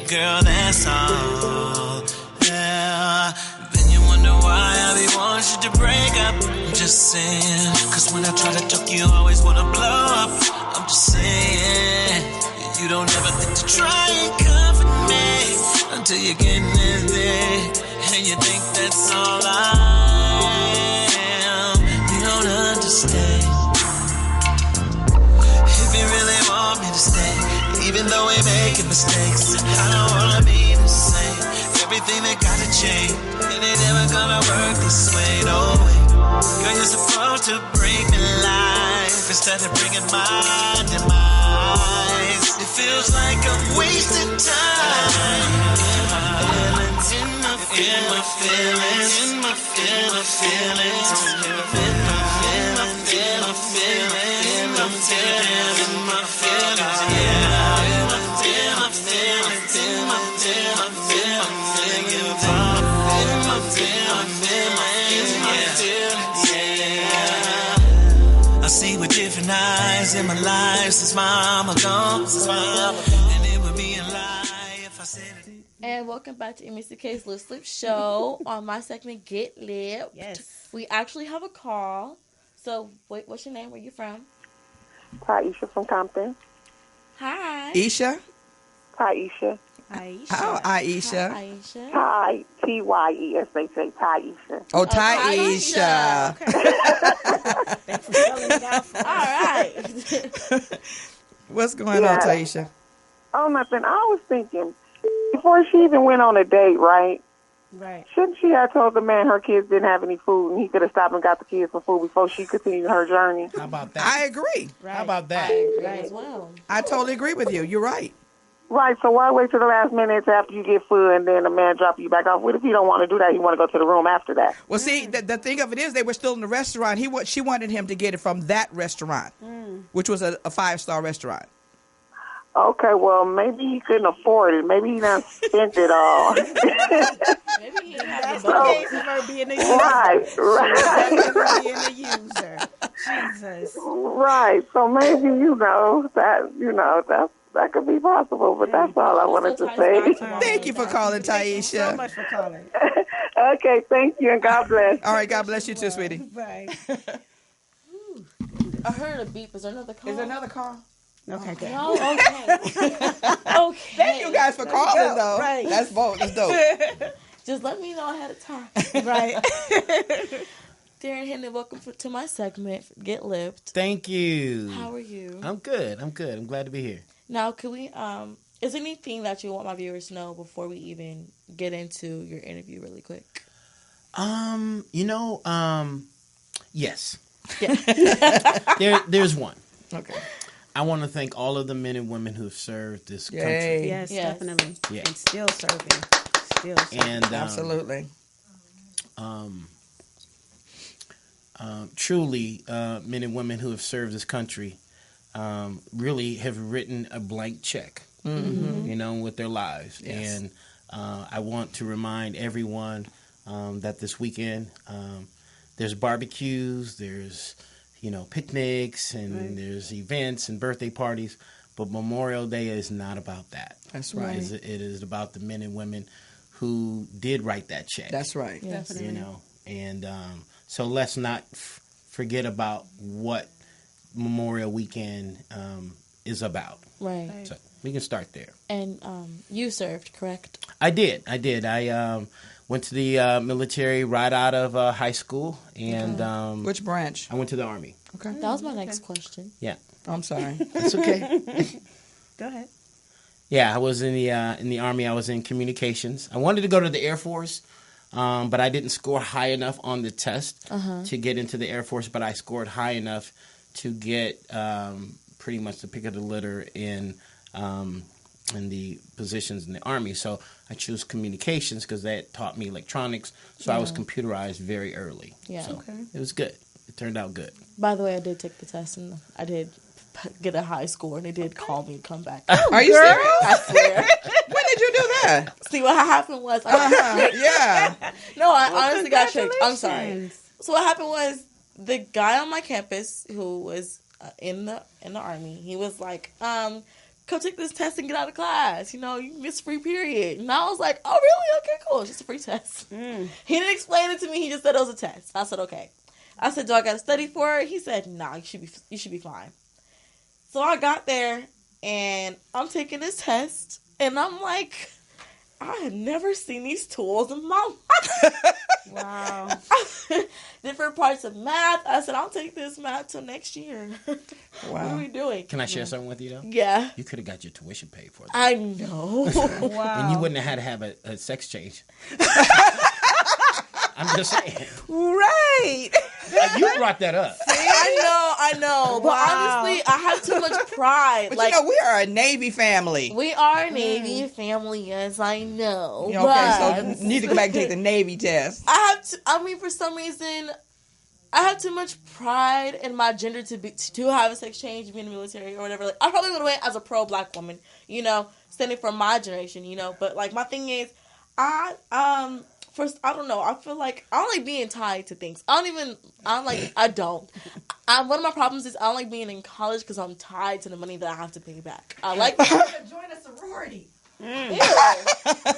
Girl, that's all. Yeah. Then you wonder why I be wanting you to break up. I'm just saying, 'cause when I try to talk, you always wanna blow up. I'm just saying, you don't ever think to try and comfort me until you get in there, and you think that's all I am. You don't understand. If you really want me to stay, even though we're making mistakes, I don't wanna be the same. Everything that gotta change, it ain't never gonna work this way, no way. Girl, you're supposed to bring me life instead of bringing my demise. It feels like I'm wasting time. In my feelings, in my feelings, life since mama gone. And it would be a lie if I said it. And welcome back to Missy K's Lip Slip Show. On my segment, Get Lipped. Yes. We actually have a call. So, wait, what's your name? Where you from? Taisha from Compton. Hi. Isha? Taisha. Aisha. How, Aisha? Hi, Aisha. Ty, T-Y-E-S, they say Taisha. Oh, Taisha. Thanks for spelling it out for us. All right. What's going on, Taisha? Oh, nothing. I was thinking, before she even went on a date, right? Right. Shouldn't she have told the man her kids didn't have any food and he could have stopped and got the kids some food before she continued her journey? How about that? I agree. Right. How about that? I agree as well. I totally agree with you. You're right. Right, so why wait till the last minute after you get food and then the man drop you back off? What if he don't want to do that? He want to go to the room after that? Well, see, the thing of it is, they were still in the restaurant. She wanted him to get it from that restaurant, which was a 5-star restaurant. Okay, well, maybe he couldn't afford it. Maybe he done spent it all. Maybe he has That's the case of her being a user. Right. Definitely being a user. Jesus. Right, so maybe, that could be possible, but that's all I wanted to say. Thank you for calling, Thank you so Taisha. much for calling. Okay, thank you, and God bless. All right, God bless you too, sweetie. Bye. I heard a beep. Is there another call? Is there another call? Okay, good. No, okay. Okay. Thank you guys for calling, though. Right. That's dope. Just let me know ahead of time. Right. Darren Henry, welcome to my segment, Get Lipped. Thank you. How are you? I'm good. I'm glad to be here. Now, could we, is there anything that you want my viewers to know before we even get into your interview really quick? Yes. Yeah. There's one. Okay. I want to thank all of the men and women who have served this Yay. country. Yes, definitely. Yeah. And still serving. And absolutely. Truly, men and women who have served this country really have written a blank check, with their lives. Yes. And I want to remind everyone that this weekend there's barbecues, there's picnics, and there's events and birthday parties. But Memorial Day is not about that. That's right. It is about the men and women who did write that check. That's right. Yes. Definitely. And so let's not forget about what Memorial Weekend is about. Right. So we can start there. And you served, correct? I did. I went to the military right out of high school. And which branch? I went to the Army. Okay. That was my next question. Yeah. I'm sorry. It's okay. Go ahead. Yeah, I was in the Army. I was in communications. I wanted to go to the Air Force, but I didn't score high enough on the test to get into the Air Force. But I scored high enough to get pretty much the pick of the litter in the positions in the Army. So I chose communications because that taught me electronics. So I was computerized very early. Yeah. So it was good. It turned out good. By the way, I did take the test and I did get a high score, and they did call me and come back. Are you serious? I swear. When did you do that? See, what happened was... Yeah. No, I honestly got tricked. I'm sorry. So what happened was the guy on my campus who was in the Army, he was like, come take this test and get out of class. You missed free period. And I was like, oh, really? Okay, cool. It's just a free test. He didn't explain it to me. He just said it was a test. I said, okay. I said, do I got to study for it? He said, nah, you should be fine. So I got there, and I'm taking this test, and I'm like, I had never seen these tools in my life. Wow. Different parts of math. I said, I'll take this math till next year. Wow. What are we doing? Can I share something with you, though? Yeah. You could have got your tuition paid for that. I know. Wow. And you wouldn't have had to have a sex change. I'm just saying. Right. You brought that up. I know. But honestly, I have too much pride. But we are a Navy family. We are a Navy family, yes, I know. Okay, so you need to go back and take the Navy test. For some reason, I have too much pride in my gender to have a sex change, be in the military or whatever. Like, I probably would have went as a pro-black woman, standing for my generation, But, my thing is, first, I don't know. I feel like I don't like being tied to things. I don't. One of my problems is I don't like being in college because I'm tied to the money that I have to pay back. I like to join a sorority. Ew. I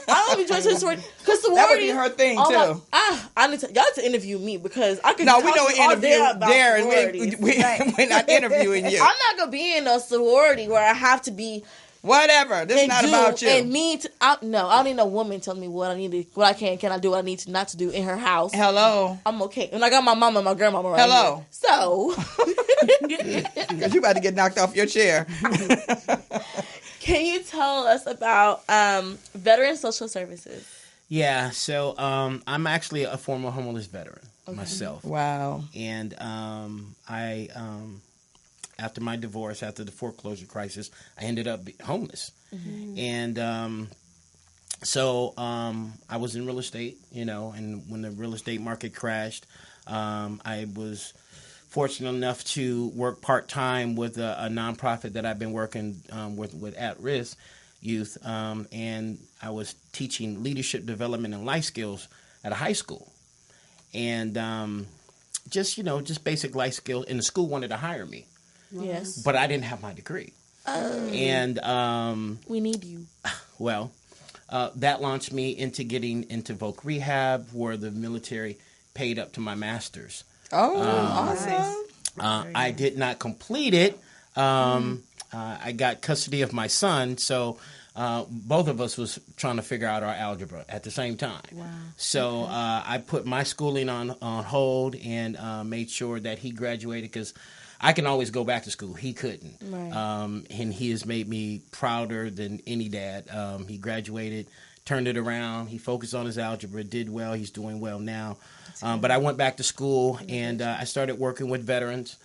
don't even join a sorority because sorority. That would be her thing too. I need to y'all to interview me because I could. No, we don't interview Darren. We're not interviewing you. I'm not gonna be in a sorority where I have to be. Whatever. This is not about you. And I don't need no woman telling me what I need to, what I can I do, what I need to not to do in her house. Hello. I'm okay. And I got my mama and my grandmama right Hello. here. So. Because you about to get knocked off your chair. Can you tell us about veteran social services? Yeah, so I'm actually a former homeless veteran myself. Wow. And I after my divorce, after the foreclosure crisis, I ended up homeless. Mm-hmm. And so I was in real estate, and when the real estate market crashed, I was fortunate enough to work part-time with a nonprofit that I've been working with at-risk youth, and I was teaching leadership development and life skills at a high school. And just basic life skills, and the school wanted to hire me. Yes. But I didn't have my degree. And we need you. Well, that launched me into getting into voc rehab, where the military paid up to my master's. Oh, awesome. I did not complete it. I got custody of my son, so both of us was trying to figure out our algebra at the same time. Wow. So I put my schooling on hold and made sure that he graduated, because I can always go back to school. He couldn't. Right. And he has made me prouder than any dad. He graduated, turned it around. He focused on his algebra, did well. He's doing well now. But I went back to school, and I started working with veterans,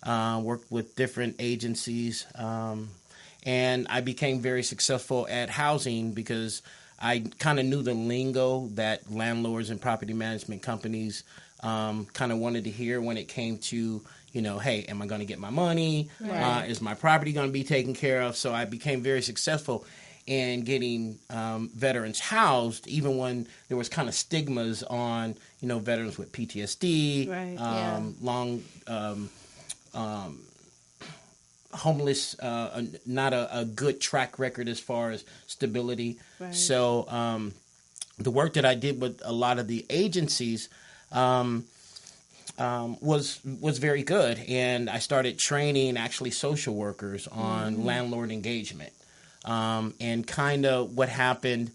worked with different agencies, and I became very successful at housing because I kind of knew the lingo that landlords and property management companies kind of wanted to hear when it came to, hey, am I going to get my money? Right. Is my property going to be taken care of? So I became very successful in getting veterans housed, even when there was kind of stigmas on, veterans with PTSD, right. Long homeless, not a good track record as far as stability. Right. So the work that I did with a lot of the agencies was very good, and I started training actually social workers on landlord engagement. And kind of what happened,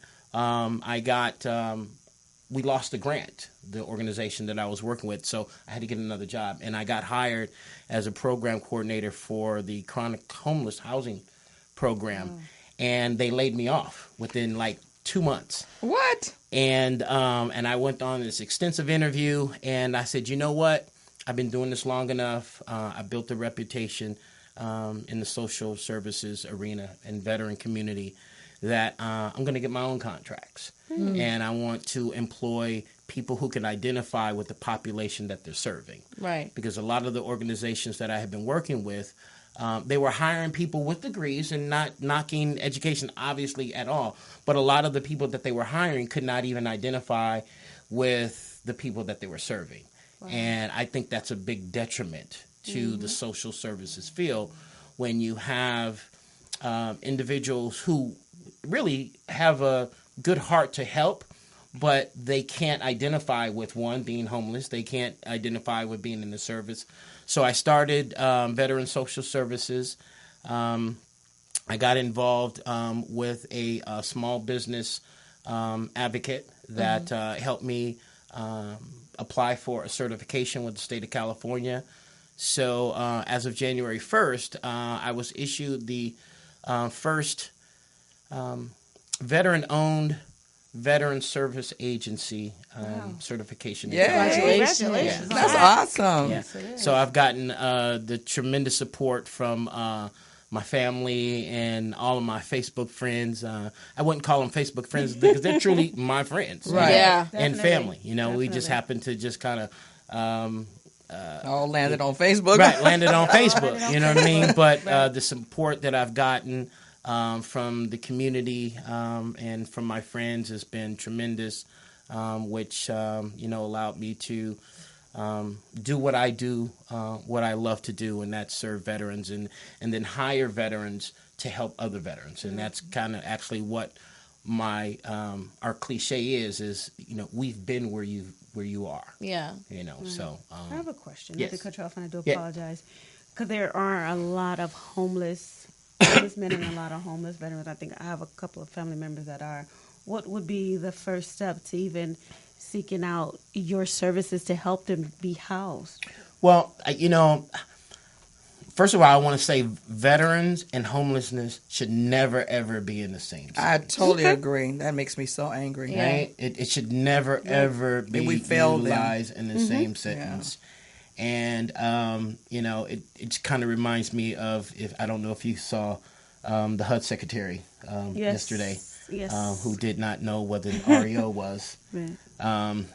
we lost the grant, the organization that I was working with, so I had to get another job. And I got hired as a program coordinator for the chronic homeless housing program. And they laid me off within like 2 months. What? And I went on this extensive interview, and I said, you know what? I've been doing this long enough. I built a reputation in the social services arena and veteran community that I'm going to get my own contracts. And I want to employ people who can identify with the population that they're serving. Right. Because a lot of the organizations that I have been working with, they were hiring people with degrees and not knocking education, obviously, at all. But a lot of the people that they were hiring could not even identify with the people that they were serving. Wow. And I think that's a big detriment to the social services field when you have individuals who really have a good heart to help, but they can't identify with, one, being homeless. They can't identify with being in the service. So I started Veteran Social Services. I got involved with a small business advocate that helped me apply for a certification with the state of California. So as of January 1st, I was issued the first veteran-owned veteran service agency certification. Yeah, congratulations. That's awesome. Yeah. So I've gotten the tremendous support from my family and all of my Facebook friends. I wouldn't call them Facebook friends because they're truly my friends. Right. Yeah. And family. We just happen to just kind of... all landed on Facebook. Right, landed on Facebook. You know what I mean? But the support that I've gotten from the community and from my friends has been tremendous. which allowed me to do what I do, what I love to do, and that's serve veterans and then hire veterans to help other veterans. And that's kind of actually what my our cliche is we've been where you are. Yeah. So I have a question. Yes. Not to cut you off, and I do Yeah. apologize. Because there are a lot of homeless men and a lot of homeless veterans. I think I have a couple of family members that are. What would be the first step to even seeking out your services to help them be housed? Well, first of all, I want to say veterans and homelessness should never, ever be in the same sentence. I totally agree. That makes me so angry. Right? It should never, ever be utilized in the same sentence. Yeah. And, it kind of reminds me of, I don't know if you saw the HUD secretary yesterday, who did not know what an REO was. Right.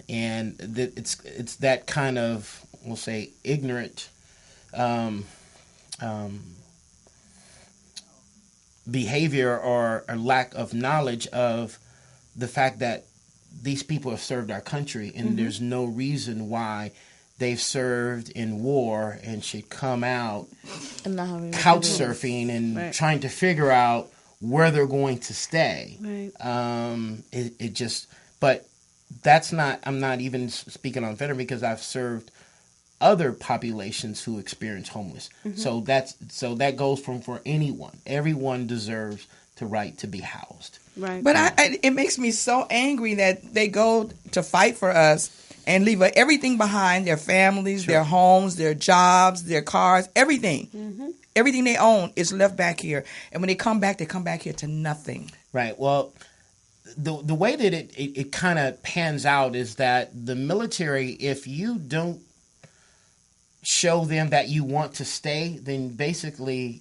And it's that kind of, we'll say, ignorant behavior or lack of knowledge of the fact that these people have served our country, and there's no reason why they've served in war and should come out and not having couch surfing and trying to figure out where they're going to stay. Right. But that's not, I'm not even speaking on veteran because I've served other populations who experience homeless. So that goes for anyone. Everyone deserves the right to be housed. Right. But it makes me so angry that they go to fight for us and leave everything behind, their families, their homes, their jobs, their cars, everything. Everything they own is left back here. And when they come back here to nothing. Right. Well, the way that it kind of pans out is that the military, if you don't show them that you want to stay, then basically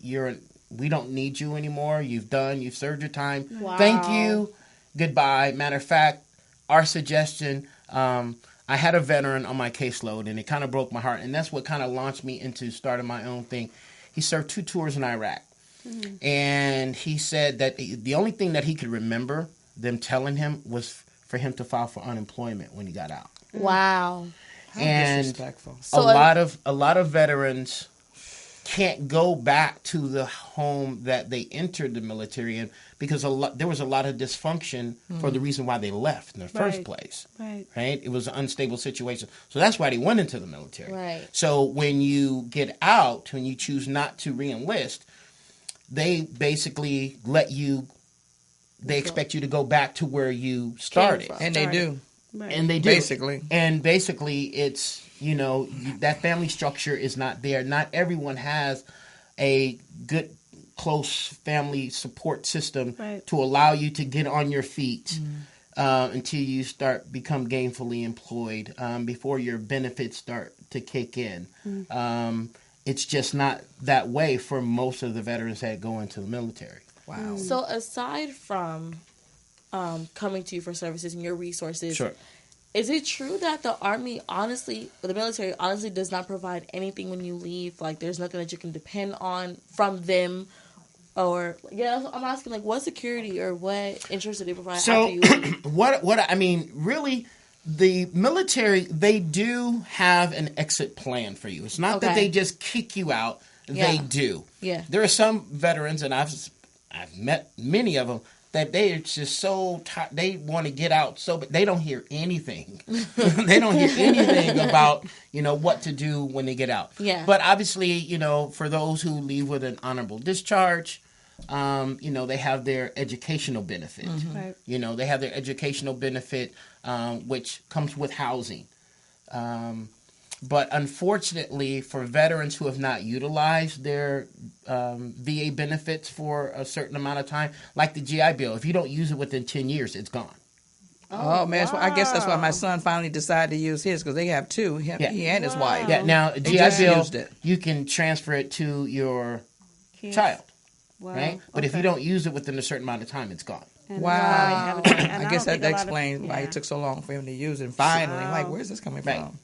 we don't need you anymore. You've served your time. Wow. Thank you. Goodbye. Matter of fact, our suggestion, I had a veteran on my caseload, and it kind of broke my heart. And that's what kind of launched me into starting my own thing. He served 2 tours in Iraq. And he said that the only thing that he could remember them telling him was for him to file for unemployment when he got out. Wow. And disrespectful. a lot of veterans can't go back to the home that they entered the military in because there was a lot of dysfunction for the reason why they left in the first place. Right? It was an unstable situation. So that's why they went into the military. Right. So when you get out, when you choose not to re-enlist, they basically they expect you to go back to where you started. And they do. Right. And they do. Basically, it's, that family structure is not there. Not everyone has a good, close family support system to allow you to get on your feet until you become gainfully employed, before your benefits start to kick in. It's just not that way for most of the veterans that go into the military. wow. So aside from coming to you for services and your resources, Sure. Is it true that the military honestly does not provide anything when you leave? Like, there's nothing that you can depend on from them? Or, I'm asking, like, what security or what insurance do they provide after you leave? Really, the military, they do have an exit plan for you. It's not that they just kick you out. They do. Yeah. There are some veterans, and I've met many of them, that they are just so tired. They want to get out, but they don't hear anything. They don't hear anything about, what to do when they get out. Yeah. But obviously, for those who leave with an honorable discharge, they have their educational benefit. Right. They have their educational benefit, which comes with housing. But unfortunately, for veterans who have not utilized their VA benefits for a certain amount of time, like the GI Bill, if you don't use it within 10 years, it's gone. Oh man, I guess that's why my son finally decided to use his, because they have 2, he and his wife. Yeah, now GI just Bill, used it. you can transfer it to your child, right? But if you don't use it within a certain amount of time, it's gone. Wow. I guess that explains why it took so long for him to use it. Finally, like, where's this coming from?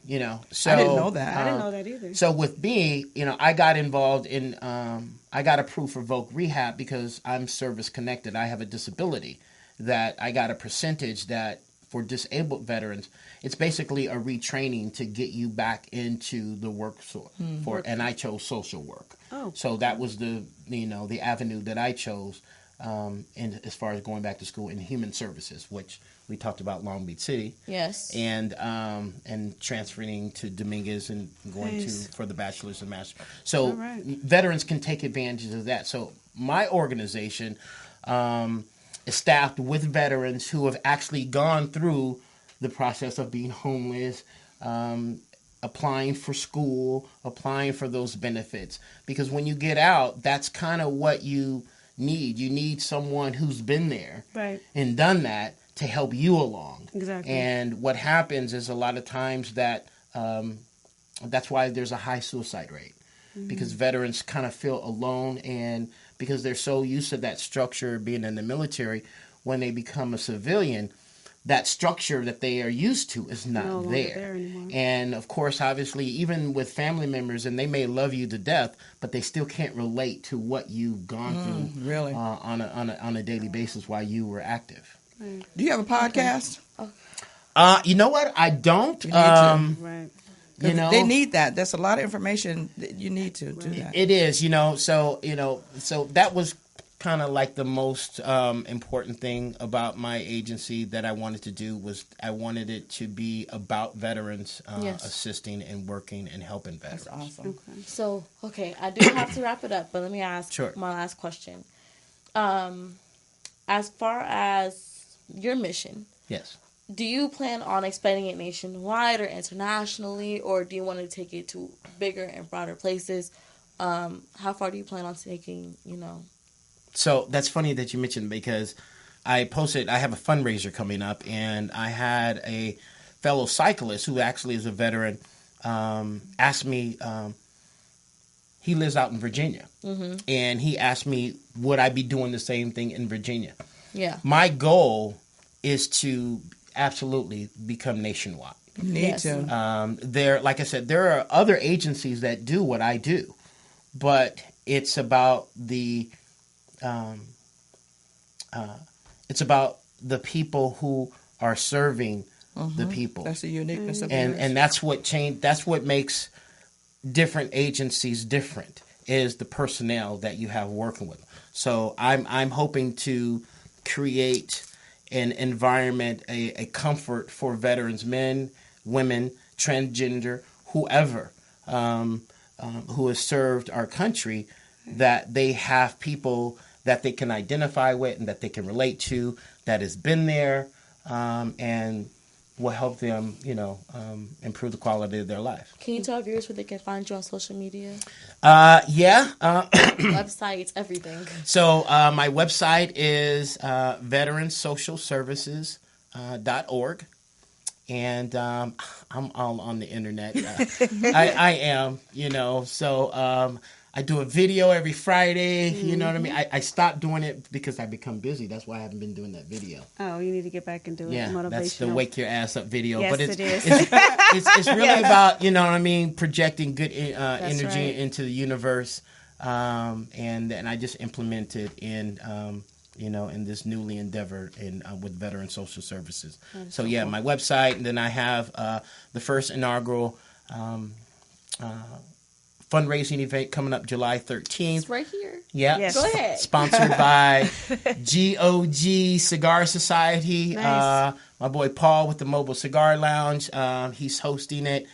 So I didn't know that. I didn't know that either. So with me, I got involved in, I got approved for Voc Rehab because I'm service connected. I have a disability that I got a percentage that for disabled veterans, it's basically a retraining to get you back into the workforce. And I chose social work. Oh. So that was the avenue that I chose, in as far as going back to school in human services, which we talked about Long Beach City. Yes. And transferring to Dominguez and going for the bachelor's and master's. So veterans can take advantage of that. So my organization is staffed with veterans who have actually gone through the process of being homeless, applying for school, applying for those benefits. Because when you get out, that's kind of what you need. You need someone who's been there and done that to help you along. Exactly. And what happens is a lot of times that that's why there's a high suicide rate. Because veterans kind of feel alone, and because they're so used to that structure being in the military, when they become a civilian, that structure that they are used to is not there anymore. And of course, obviously, even with family members, and they may love you to death, but they still can't relate to what you've gone through really on a daily basis while you were active. Do you have a podcast? You know what? I don't. You need to. Right. You know, they need that. There's a lot of information that you need to do that. It is, so that was kind of like the most important thing about my agency that I wanted to do was I wanted it to be about veterans assisting and working and helping veterans. That's awesome. Okay. So, I do have to wrap it up, but let me ask my last question. As far as your mission, yes. Do you plan on expanding it nationwide or internationally, or do you want to take it to bigger and broader places? How far do you plan on taking, So that's funny that you mentioned, because I have a fundraiser coming up, and I had a fellow cyclist who actually is a veteran ask me, he lives out in Virginia, and he asked me, would I be doing the same thing in Virginia? Yeah. My goal is to absolutely become nationwide. You need to. Like I said, there are other agencies that do what I do, but it's about the people who are serving the people. That's the uniqueness of and that's what changed. That's what makes different agencies different, is the personnel that you have working with them. So I'm hoping to create an environment, a comfort for veterans, men, women, transgender, whoever, who has served our country, that they have people that they can identify with and that they can relate to, that has been there, and will help them, improve the quality of their life. Can you tell our viewers where they can find you on social media? Websites, everything. So my website is veteransocialservices.org. And I'm all on the internet. I am, so I do a video every Friday. You know what I mean? I stopped doing it because I become busy. That's why I haven't been doing that video. Oh, you need to get back and do it. Yeah, that's the wake your ass up video. Yes, but it is. It's really about, projecting good energy into the universe. And I just implemented in this newly endeavor with Veteran Social Services. So yeah, my website, and then I have the first inaugural fundraising event coming up July 13th. It's right here. Yeah. Yes. Go ahead. Sponsored by GOG Cigar Society. Nice. My boy Paul with the Mobile Cigar Lounge. He's hosting it.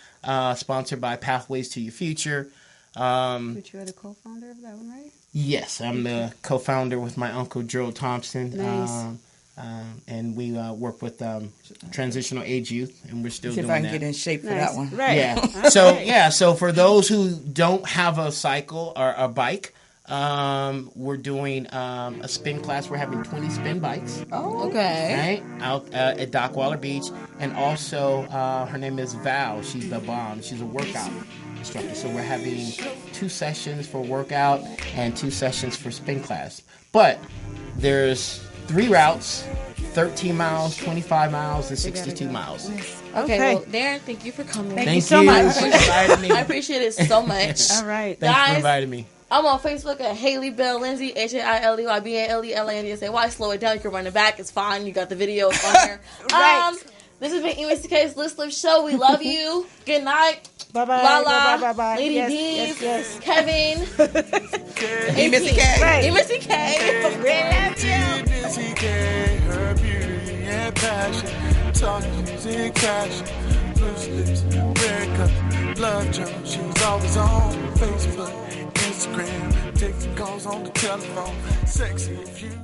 Sponsored by Pathways to Your Future. But you are the co-founder of that one, right? Yes, I'm the co-founder with my uncle Gerald Thompson. Nice. And we work with transitional age youth, and we're still See doing if I can that. get in shape for that one. Right. Yeah. So for those who don't have a cycle or a bike, we're doing a spin class. We're having 20 spin bikes. Oh, okay. Right out at Dockwaller Beach, and also her name is Val. She's the bomb. She's a workout instructor. So we're having 2 sessions for workout and 2 sessions for spin class. But there's 3 routes: 13 miles, 25 miles, and 62 miles. Okay, well, Darren, thank you for coming. Thank you so much. for inviting me. I appreciate it so much. All right. Thanks Guys, for inviting me. I'm on Facebook at Haley Bell Lindsay, HAILEYBALELANDSAY. Slow it down. You can run it back. It's fine. You got the videos on there. Right. This has been MSCK's List Live Show. We love you. Good night. Bye-bye. Lala. Bye-bye. Lady Yes, D's. yes. Kevin. Missy K. Right. Missy K. We love you. Missy K, her beauty and passion, talking in crashing, loose lips, red cup, love Jones. She's always on Facebook, Instagram, taking calls on the telephone, sexy if you say.